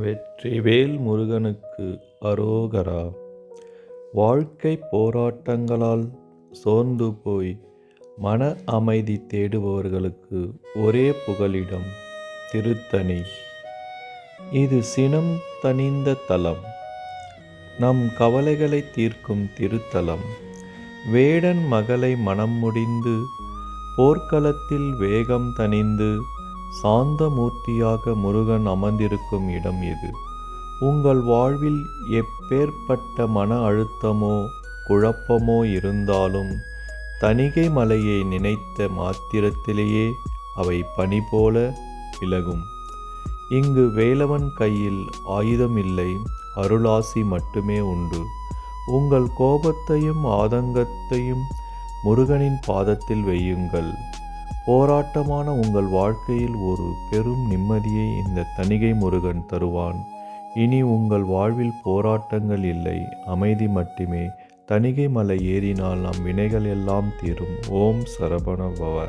வெற்றிவேல் முருகனுக்கு அரோகரா. வாழ்க்கை போராட்டங்களால் சோர்ந்து போய் மன அமைதி தேடுபவர்களுக்கு ஒரே புகலிடம் திருத்தணி. இது சினம் தணிந்த தலம், நம் கவலைகளை தீர்க்கும் திருத்தலம். வேடன் மகளை மனம் முடிந்து போர்க்களத்தில் வேகம் தணிந்து சாந்தமூர்த்தியாக முருகன் அமர்ந்திருக்கும் இடம் இது. உங்கள் வாழ்வில் எப்பேற்பட்ட மன அழுத்தமோ குழப்பமோ இருந்தாலும் தணிகை மலையை நினைத்த மாத்திரத்திலேயே அவை பனி போல விலகும். இங்கு வேலவன் கையில் ஆயுதம் இல்லை, அருளாசி மட்டுமே உண்டு. உங்கள் கோபத்தையும் ஆதங்கத்தையும் முருகனின் பாதத்தில் வையுங்கள். போராட்டமான உங்கள் வாழ்க்கையில் ஒரு பெரும் நிம்மதியை இந்த தணிகை முருகன் தருவான். இனி உங்கள் வாழ்வில் போராட்டங்கள் இல்லை, அமைதி மட்டுமே. தணிகை மலை ஏறினால் நம் வினைகள் எல்லாம் தீரும். ஓம் சரவண பவ.